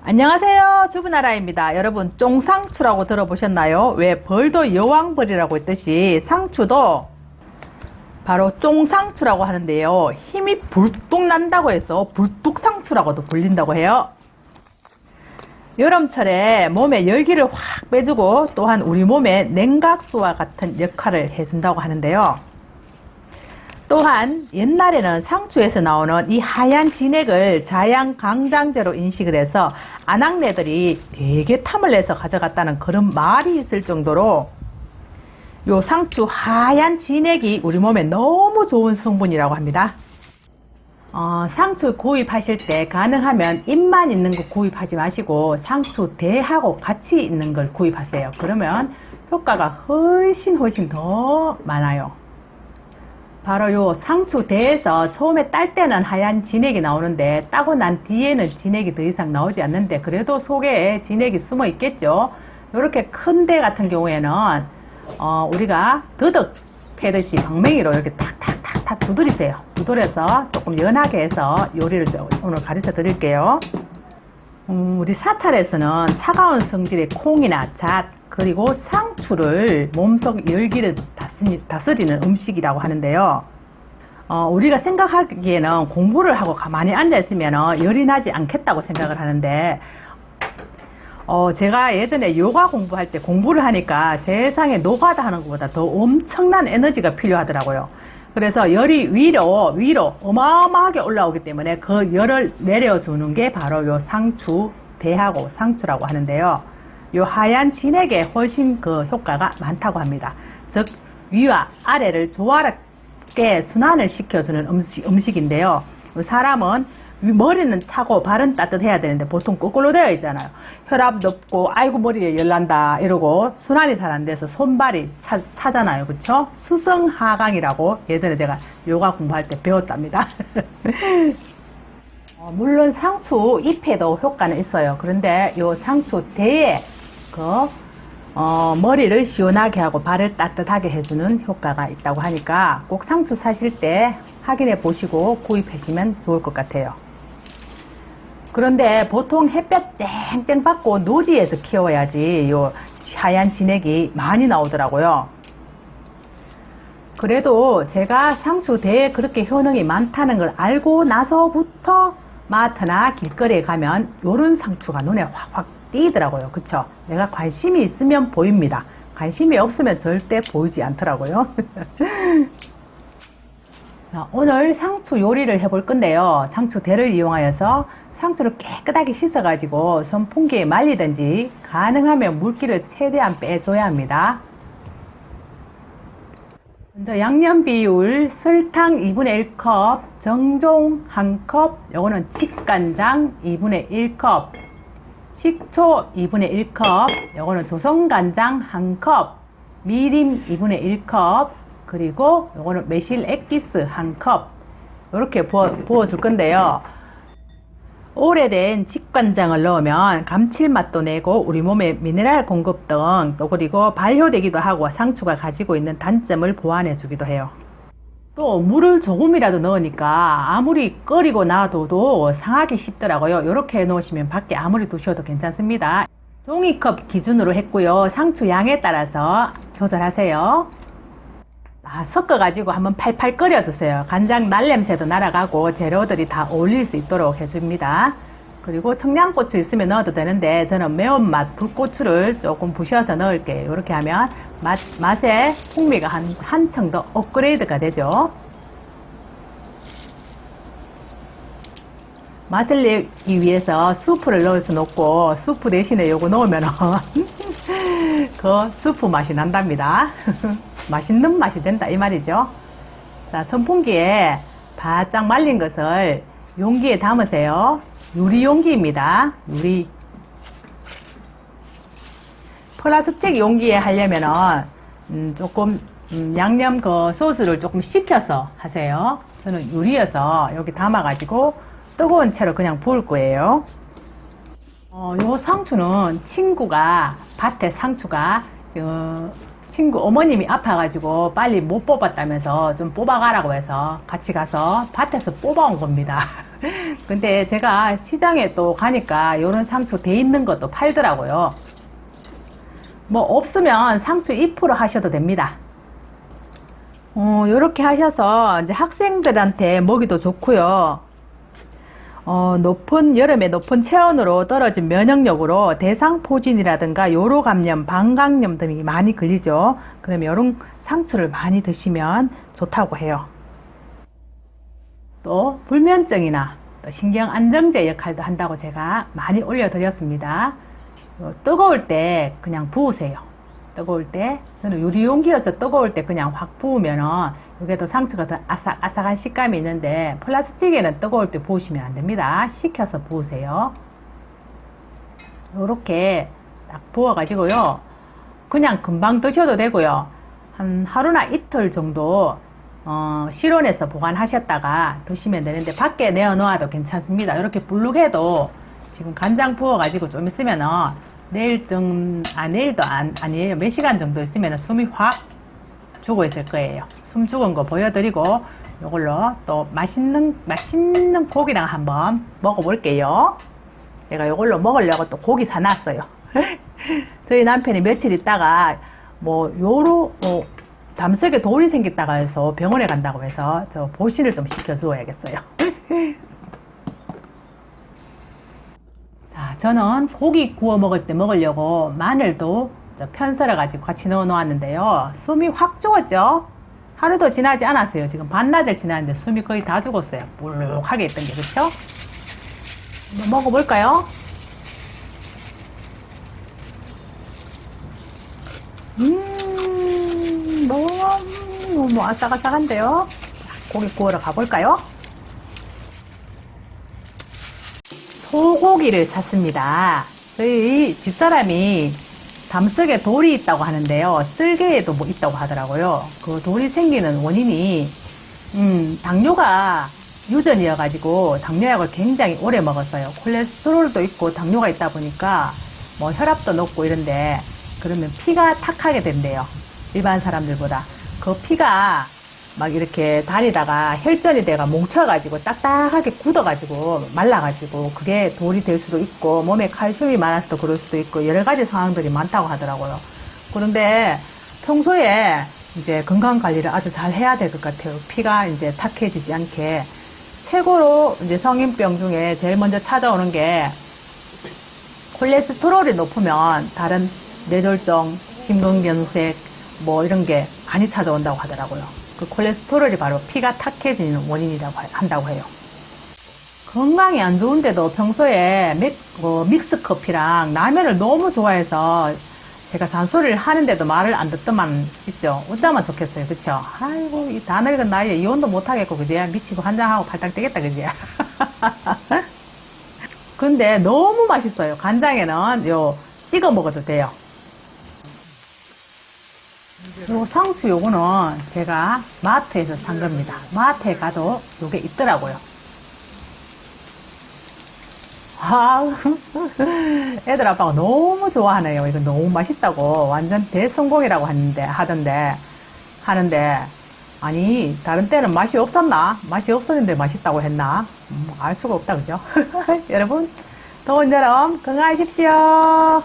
안녕하세요, 주부나라입니다. 여러분, 쫑상추라고 들어보셨나요? 왜 벌도 여왕벌이라고 했듯이 상추도 바로 쫑상추라고 하는데요. 힘이 불뚝 난다고 해서 불뚝상추라고도 불린다고 해요. 여름철에 몸에 열기를 확 빼주고 또한 우리 몸에 냉각수와 같은 역할을 해준다고 하는데요. 또한 옛날에는 상추에서 나오는 이 하얀 진액을 자양강장제로 인식을 해서 아낙네들이 되게 탐을 내서 가져갔다는 그런 말이 있을 정도로 요 상추 하얀 진액이 우리 몸에 너무 좋은 성분이라고 합니다. 상추 구입하실 때 가능하면 잎만 있는 거 구입하지 마시고 상추 대하고 같이 있는 걸 구입하세요. 그러면 효과가 훨씬 더 많아요. 바로 요 상추 대에서 처음에 딸 때는 하얀 진액이 나오는데 따고 난 뒤에는 진액이 더 이상 나오지 않는데 그래도 속에 진액이 숨어 있겠죠. 이렇게 큰 대 같은 경우에는 우리가 더덕 패듯이 방맹이로 이렇게 탁탁탁탁 두드리세요. 두드려서 조금 연하게 해서 요리를 오늘 가르쳐 드릴게요. 우리 사찰에서는 차가운 성질의 콩이나 잣 그리고 상추를 몸속 열기를 다스리는 음식이라고 하는데요. 우리가 생각하기에는 공부를 하고 가만히 앉아있으면 열이 나지 않겠다고 생각을 하는데 제가 예전에 요가 공부할 때 공부를 하니까 세상에 노가다 하는 것보다 더 엄청난 에너지가 필요하더라고요. 그래서 열이 위로 어마어마하게 올라오기 때문에 그 열을 내려주는 게 바로 요 상추 대하고 상추라고 하는데요. 요 하얀 진액에 훨씬 그 효과가 많다고 합니다. 즉 위와 아래를 조화롭게 순환을 시켜주는 음식인데요. 사람은 머리는 차고 발은 따뜻해야 되는데 보통 거꾸로 되어 있잖아요. 혈압 높고 아이고 머리에 열난다 이러고 순환이 잘 안 돼서 손발이 차잖아요. 그쵸? 수성하강이라고 예전에 제가 요가 공부할 때 배웠답니다. 물론 상추 잎에도 효과는 있어요. 그런데 요 상추 대에 머리를 시원하게 하고 발을 따뜻하게 해주는 효과가 있다고 하니까 꼭 상추 사실 때 확인해 보시고 구입하시면 좋을 것 같아요. 그런데 보통 햇볕 쨍쨍 받고 노지에서 키워야지 요 하얀 진액이 많이 나오더라고요. 그래도 제가 상추 대에 그렇게 효능이 많다는 걸 알고 나서부터 마트나 길거리에 가면 요런 상추가 눈에 확확 띄더라고요. 그쵸? 내가 관심이 있으면 보입니다. 관심이 없으면 절대 보이지 않더라고요. 자, 오늘 상추 요리를 해볼 건데요. 상추 대를 이용하여서 상추를 깨끗하게 씻어가지고 선풍기에 말리든지 가능하면 물기를 최대한 빼줘야 합니다. 먼저 양념 비율 설탕 2분의 1컵, 정종 1컵, 요거는 직간장 2분의 1컵, 식초 2분의 1컵, 요거는 조선간장 1컵, 미림 2분의 1컵, 그리고 요거는 매실 액기스 1컵 이렇게 부어줄 건데요. 오래된 직간장을 넣으면 감칠맛도 내고 우리 몸에 미네랄 공급 등 또 그리고 발효되기도 하고 상추가 가지고 있는 단점을 보완해 주기도 해요. 또 물을 조금이라도 넣으니까 아무리 끓이고 놔둬도 상하기 쉽더라고요. 이렇게 해 놓으시면 밖에 아무리 두셔도 괜찮습니다. 종이컵 기준으로 했고요. 상추 양에 따라서 조절하세요. 섞어가지고 한번 팔팔 끓여주세요. 간장 날냄새도 날아가고 재료들이 다 어울릴 수 있도록 해줍니다. 그리고 청양고추 있으면 넣어도 되는데 저는 매운맛 불고추를 조금 부셔서 넣을게요. 이렇게 하면 맛의 풍미가 한층 더 업그레이드가 되죠. 맛을 내기 위해서 수프를 넣을 수는 없고 수프 대신에 요거 넣으면 그 수프 맛이 난답니다. 맛있는 맛이 된다 이 말이죠. 자, 선풍기에 바짝 말린 것을 용기에 담으세요. 유리 용기입니다. 유리. 플라스틱 용기에 하려면은 조금 양념 그 소스를 조금 식혀서 하세요. 저는 유리여서 여기 담아가지고 뜨거운 채로 그냥 부을 거예요. 요 상추는 밭에 상추가 친구 어머님이 아파가지고 빨리 못 뽑았다면서 좀 뽑아가라고 해서 같이 가서 밭에서 뽑아온 겁니다. 근데 제가 시장에 또 가니까 요런 상추 돼 있는 것도 팔더라고요. 뭐 없으면 상추 잎으로 하셔도 됩니다. 요렇게 하셔서 이제 학생들한테 먹이도 좋고요. 여름에 높은 체온으로 떨어진 면역력으로 대상포진이라든가 요로감염, 방광염 등이 많이 걸리죠. 그러면 이런 상추를 많이 드시면 좋다고 해요. 또 불면증이나 또 신경안정제 역할도 한다고 제가 많이 올려드렸습니다. 뜨거울 때 그냥 부으세요. 뜨거울 때 저는 유리용기여서 뜨거울 때 그냥 확 부으면은 이게 또 상추가 더 아삭아삭한 식감이 있는데 플라스틱에는 뜨거울 때 부으시면 안 됩니다. 식혀서 부으세요. 요렇게 딱 부어 가지고요, 그냥 금방 드셔도 되고요, 한 하루나 이틀 정도 실온에서 보관하셨다가 드시면 되는데 밖에 내어 놓아도 괜찮습니다. 이렇게 불룩해도 지금 간장 부어 가지고 좀 있으면은 내일도 아니에요. 몇 시간 정도 있으면 숨이 확 죽어 있을 거예요. 숨 죽은 거 보여드리고 이걸로 또 맛있는 고기랑 한번 먹어볼게요. 제가 이걸로 먹으려고 또 고기 사놨어요. 저희 남편이 며칠 있다가 담석에 돌이 생겼다고 해서 병원에 간다고 해서 저 보신을 좀 시켜주어야겠어요. 자, 저는 고기 구워 먹을 때 먹으려고 마늘도 편썰어 가지고 같이 넣어 놓았는데요. 숨이 확 죽었죠? 하루도 지나지 않았어요. 지금 반나절 지났는데 숨이 거의 다 죽었어요. 볼록하게 있던 게, 그쵸? 한번 먹어볼까요? 너무 아삭아삭한데요? 고기 구우러 가볼까요? 소고기를 샀습니다. 저희 집사람이 담석에 돌이 있다고 하는데요. 쓸개에도 뭐 있다고 하더라고요. 그 돌이 생기는 원인이 당뇨가 유전이어가지고 당뇨약을 굉장히 오래 먹었어요. 콜레스테롤도 있고 당뇨가 있다 보니까 뭐 혈압도 높고 이런데, 그러면 피가 탁하게 된대요. 일반 사람들보다. 그 피가 막 이렇게 다니다가 혈전이 돼가 뭉쳐가지고 딱딱하게 굳어가지고 말라가지고 그게 돌이 될 수도 있고, 몸에 칼슘이 많아서 그럴 수도 있고, 여러 가지 상황들이 많다고 하더라고요. 그런데 평소에 이제 건강 관리를 아주 잘 해야 될 것 같아요. 피가 이제 탁해지지 않게. 최고로 이제 성인병 중에 제일 먼저 찾아오는 게, 콜레스테롤이 높으면 다른 뇌졸중, 심근경색 뭐 이런 게 많이 찾아온다고 하더라고요. 그 콜레스테롤이 바로 피가 탁해지는 원인이라고 한다고 해요. 건강이 안 좋은데도 평소에 믹스 커피랑 라면을 너무 좋아해서 제가 잔소리를 하는데도 말을 안 듣더만 있죠. 어쩌면 좋겠어요. 그쵸? 아이고, 이 다 늙은 나이에 이혼도 못하겠고, 그지? 미치고 한잔하고 팔딱 뛰겠다, 그지? 근데 너무 맛있어요. 간장에는 찍어 먹어도 돼요. 요 상추 요거는 제가 마트에서 산 겁니다. 마트에 가도 요게 있더라고요. 애들 아빠가 너무 좋아하네요. 이거 너무 맛있다고 완전 대성공이라고 하던데 아니 다른 때는 맛이 없었나? 맛이 없었는데 맛있다고 했나? 알 수가 없다, 그죠? 여러분, 더운 여름 건강하십시오.